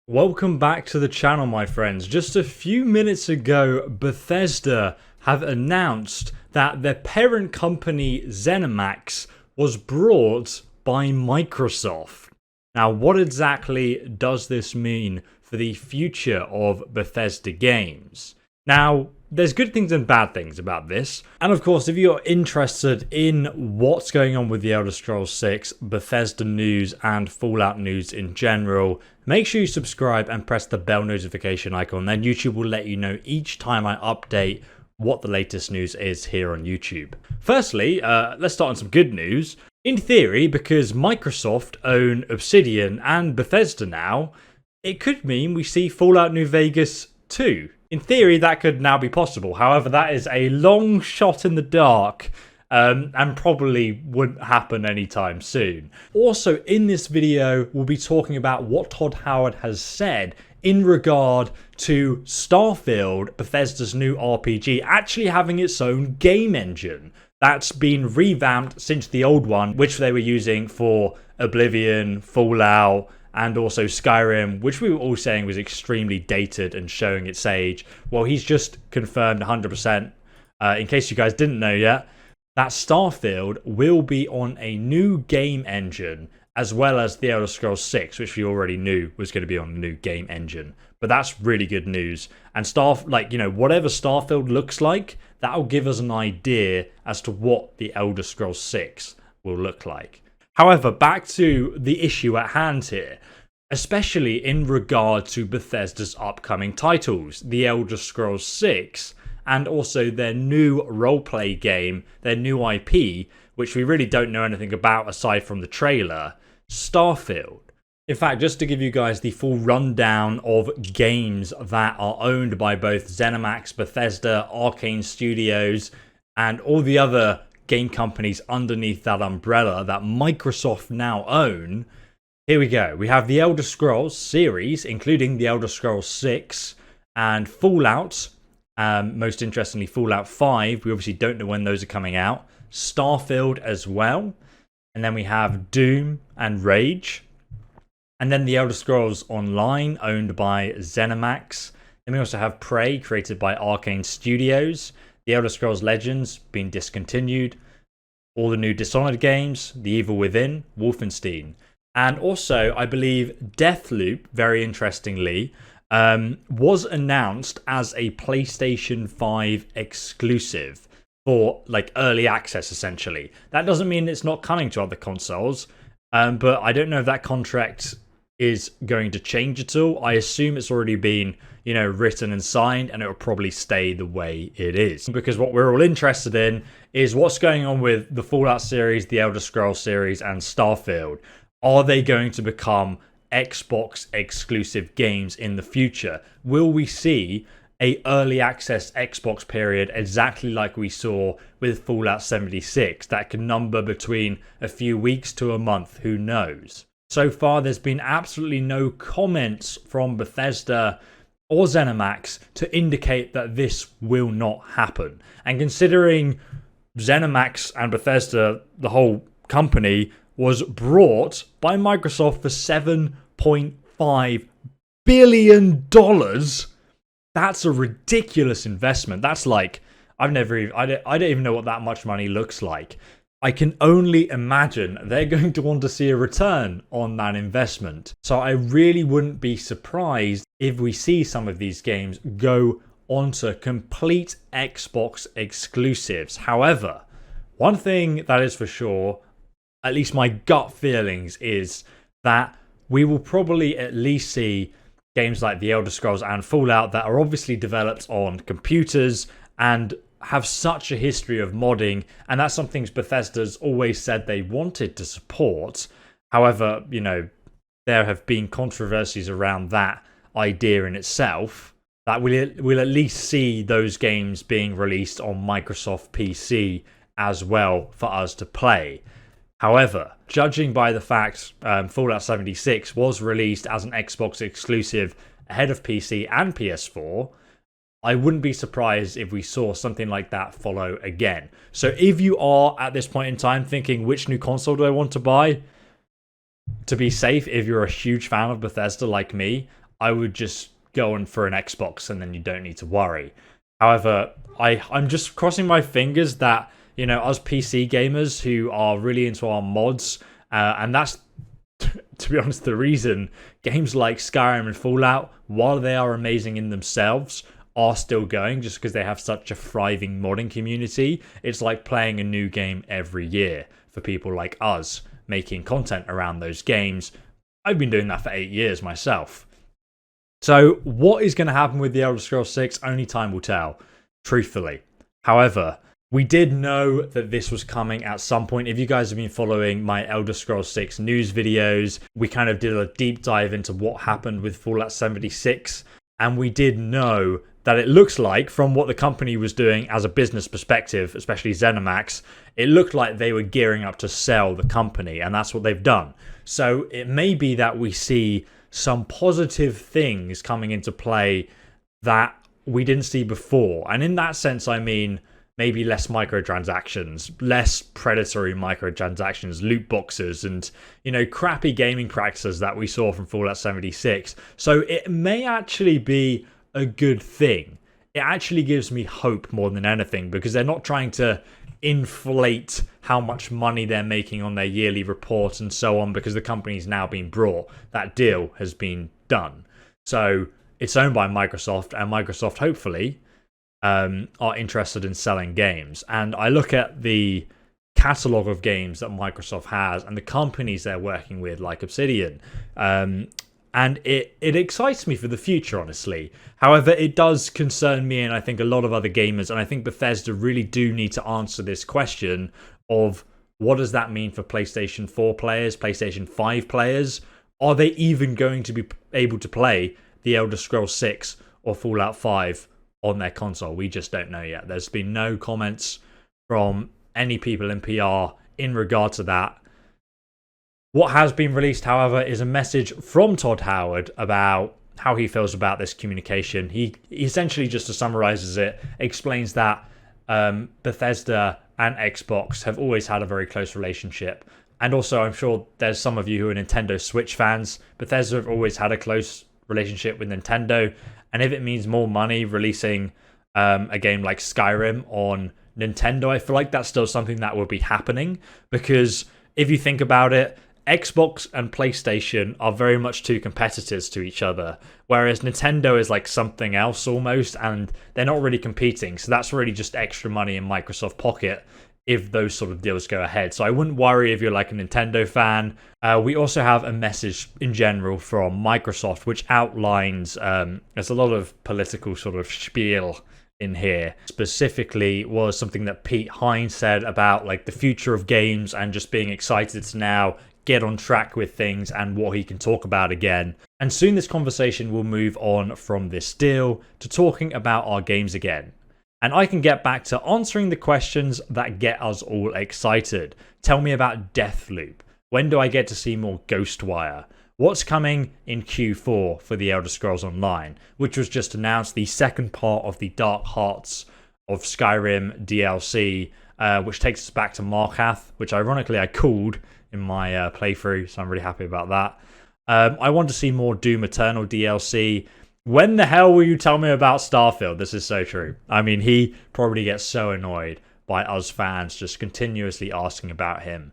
Welcome back to the channel, my friends. Just a few minutes ago, Bethesda have announced that their parent company ZeniMax was brought by Microsoft. Now, what exactly does this mean for the future of Bethesda games? Now, there's good things and bad things about this. And of course, if you're interested in what's going on with the Elder Scrolls 6, Bethesda news, and Fallout news in general, make sure you subscribe and press the bell notification icon. Then YouTube will let you know each time I update what the latest news is here on YouTube. Firstly, let's start on some good news. In theory, because Microsoft own Obsidian and Bethesda now, it could mean we see Fallout New Vegas 2. In theory, that could now be possible. However, that is a long shot in the dark and probably wouldn't happen anytime soon. Also, in this video, we'll be talking about what Todd Howard has said in regard to Starfield, Bethesda's new RPG, actually having its own game engine that's been revamped since the old one, which they were using for Oblivion, Fallout, and also Skyrim, which we were all saying was extremely dated and showing its age. Well, he's just confirmed 100%, in case you guys didn't know yet, that Starfield will be on a new game engine, as well as the Elder Scrolls 6, which we already knew was going to be on a new game engine. But that's really good news. And whatever Starfield looks like, that'll give us an idea as to what the Elder Scrolls 6 will look like. However, back to the issue at hand here, especially in regard to Bethesda's upcoming titles, The Elder Scrolls 6, and also their new roleplay game, their new IP, which we really don't know anything about aside from the trailer, Starfield. In fact, just to give you guys the full rundown of games that are owned by both ZeniMax, Bethesda, Arcane Studios, and all the other game companies underneath that umbrella that Microsoft now own. Here we go. We have the Elder Scrolls series, including the Elder Scrolls 6 and Fallout. Most interestingly, Fallout 5. We obviously don't know when those are coming out. Starfield as well. And then we have Doom and Rage. And then the Elder Scrolls Online, owned by ZeniMax. Then we also have Prey, created by Arcane Studios. The Elder Scrolls Legends being discontinued. All the new Dishonored games, The Evil Within, Wolfenstein. And also, I believe Deathloop, very interestingly, was announced as a PlayStation 5 exclusive for early access, essentially. That doesn't mean it's not coming to other consoles, but I don't know if that contract is going to change at all. I assume it's already been written and signed, and it will probably stay the way it is. Because what we're all interested in is what's going on with the Fallout series, the Elder Scrolls series, and Starfield. Are they going to become Xbox exclusive games in the future? Will we see a early access Xbox period exactly like we saw with Fallout 76 that can number between a few weeks to a month? Who knows? So far, there's been absolutely no comments from Bethesda or ZeniMax to indicate that this will not happen. And considering ZeniMax and Bethesda, the whole company, was brought by Microsoft for $7.5 billion, that's a ridiculous investment. That's I don't even know what that much money looks like. I can only imagine they're going to want to see a return on that investment. So I really wouldn't be surprised if we see some of these games go onto complete Xbox exclusives. However, one thing that is for sure, at least my gut feelings, is that we will probably at least see games like The Elder Scrolls and Fallout that are obviously developed on computers and have such a history of modding, and that's something Bethesda's always said they wanted to support. However, there have been controversies around that idea in itself, that we'll at least see those games being released on Microsoft PC as well for us to play. However, judging by the fact Fallout 76 was released as an Xbox exclusive ahead of PC and PS4, I wouldn't be surprised if we saw something like that follow again. So if you are at this point in time thinking, which new console do I want to buy? To be safe, if you're a huge fan of Bethesda like me, I would just go on for an Xbox and then you don't need to worry. However, I'm just crossing my fingers that, you know, us PC gamers who are really into our mods, and that's, to be honest, the reason games like Skyrim and Fallout, while they are amazing in themselves, are still going just because they have such a thriving modding community. It's like playing a new game every year for people like us making content around those games. I've been doing that for 8 years myself. So what is going to happen with The Elder Scrolls 6? Only time will tell, truthfully. However, we did know that this was coming at some point. If you guys have been following my Elder Scrolls 6 news videos, we kind of did a deep dive into what happened with Fallout 76. And we did know that it looks like, from what the company was doing as a business perspective, especially ZeniMax, it looked like they were gearing up to sell the company. And that's what they've done. So it may be that we see some positive things coming into play that we didn't see before. And in that sense, I mean, maybe less microtransactions, less predatory microtransactions, loot boxes, and, you know, crappy gaming practices that we saw from Fallout 76. So it may actually be a good thing. It actually gives me hope more than anything, because they're not trying to inflate how much money they're making on their yearly report and so on, because the company's now been brought. That deal has been done. So it's owned by Microsoft, and Microsoft hopefully are interested in selling games. And I look at the catalog of games that Microsoft has and the companies they're working with, like Obsidian, and it excites me for the future, honestly. However, it does concern me, and I think a lot of other gamers, and I think Bethesda really do need to answer this question of, what does that mean for PlayStation 4 players, PlayStation 5 players? Are they even going to be able to play The Elder Scrolls 6 or Fallout 5 on their console? We just don't know yet. There's been no comments from any people in PR in regard to that. What has been released, however, is a message from Todd Howard about how he feels about this communication. He essentially, just to summarize it, explains that Bethesda and Xbox have always had a very close relationship. And also, I'm sure there's some of you who are Nintendo Switch fans. Bethesda have always had a close relationship with Nintendo. And if it means more money releasing a game like Skyrim on Nintendo, I feel like that's still something that will be happening. Because if you think about it, Xbox and PlayStation are very much two competitors to each other, whereas Nintendo is like something else almost, and they're not really competing. So that's really just extra money in Microsoft pocket if those sort of deals go ahead. So I wouldn't worry if you're like a Nintendo fan. We also have a message in general from Microsoft, which outlines, there's a lot of political sort of spiel in here. Specifically was something that Pete Hines said about like the future of games and just being excited to now get on track with things and what he can talk about again. And soon this conversation will move on from this deal to talking about our games again. And I can get back to answering the questions that get us all excited. Tell me about Deathloop. When do I get to see more Ghostwire? What's coming in Q4 for The Elder Scrolls Online, which was just announced, the second part of the Dark Hearts of Skyrim DLC, which takes us back to Markath, which ironically I called in my playthrough, so I'm really happy about that. I want to see more Doom Eternal DLC. When the hell will you tell me about Starfield? This is so true. I mean, he probably gets so annoyed by us fans just continuously asking about him.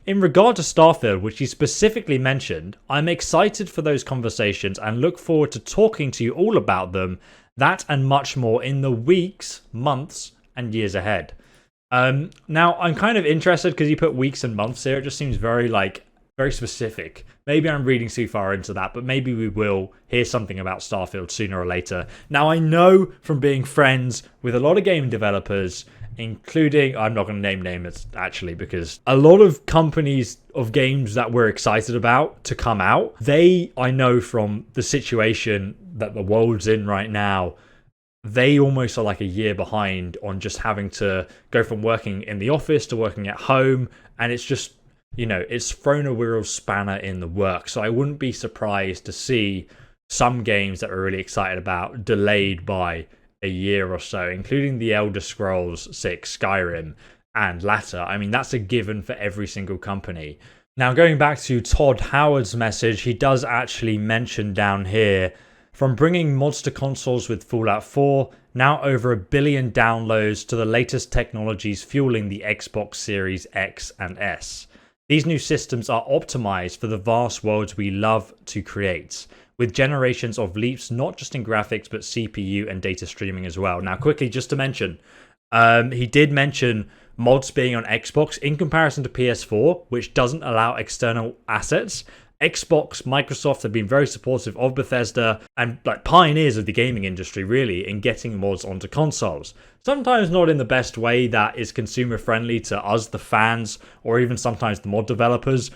In regard to Starfield, which he specifically mentioned, I'm excited for those conversations and look forward to talking to you all about them, that and much more in the weeks, months, and years ahead. Now, I'm kind of interested because you put weeks and months here. It just seems very specific. Maybe I'm reading too far into that, but maybe we will hear something about Starfield sooner or later. Now, I know from being friends with a lot of game developers, including, I'm not going to name names actually, because a lot of companies of games that we're excited about to come out, I know from the situation that the world's in right now, they almost are like a year behind on just having to go from working in the office to working at home. And it's just, you know, it's thrown a real spanner in the works. So I wouldn't be surprised to see some games that we're really excited about delayed by a year or so, including The Elder Scrolls 6, Skyrim, and latter. I mean, that's a given for every single company. Now, going back to Todd Howard's message, he does actually mention down here From bringing mods to consoles with Fallout 4, now over 1 billion downloads, to the latest technologies fueling the Xbox Series X and S. These new systems are optimized for the vast worlds we love to create, with generations of leaps not just in graphics but CPU and data streaming as well. Now quickly, just to mention, he did mention mods being on Xbox in comparison to PS4, which doesn't allow external assets. Xbox, Microsoft have been very supportive of Bethesda and like pioneers of the gaming industry really in getting mods onto consoles. Sometimes not in the best way that is consumer friendly to us, the fans, or even sometimes the mod developers.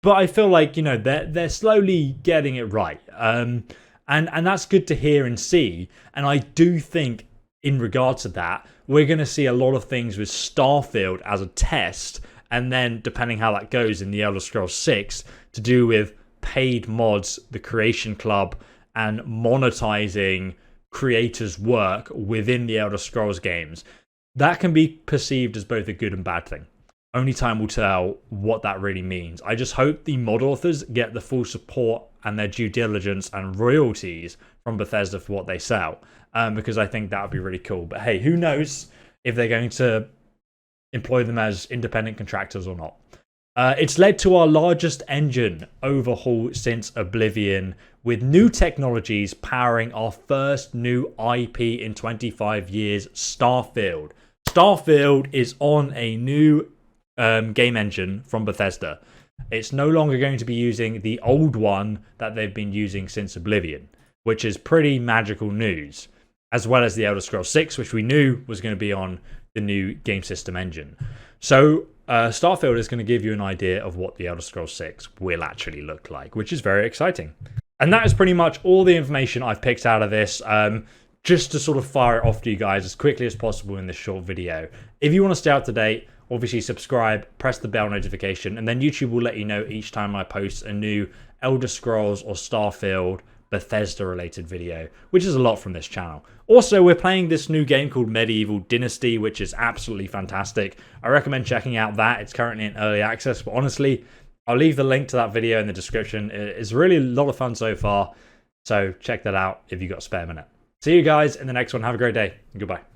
But I feel like, you know, they're slowly getting it right. And that's good to hear and see. And I do think in regard to that, we're going to see a lot of things with Starfield as a test, and then depending how that goes in the Elder Scrolls 6 to do with paid mods, the Creation Club, and monetizing creators' work within the Elder Scrolls games. That can be perceived as both a good and bad thing. Only time will tell what that really means. I just hope the mod authors get the full support and their due diligence and royalties from Bethesda for what they sell, because I think that would be really cool. But hey, who knows if they're going to employ them as independent contractors or not. It's led to our largest engine overhaul since Oblivion, with new technologies powering our first new IP in 25 years, Starfield. Starfield is on a new game engine from Bethesda. It's no longer going to be using the old one that they've been using since Oblivion, which is pretty magical news, as well as the Elder Scrolls 6, which we knew was going to be on the new game system engine. So Starfield is going to give you an idea of what the Elder Scrolls 6 will actually look like, which is very exciting. And that is pretty much all the information I've picked out of this, just to sort of fire it off to you guys as quickly as possible in this short video. If you want to stay up to date, obviously subscribe, press the bell notification, and then YouTube will let you know each time I post a new Elder Scrolls or Starfield Bethesda related video, which is a lot from this channel. Also, we're playing this new game called Medieval Dynasty, which is absolutely fantastic. I recommend checking out that. It's currently in early access, but honestly, I'll leave the link to that video in the description. It's really a lot of fun so far, so check that out if you've got a spare minute. See you guys in the next one. Have a great day. Goodbye.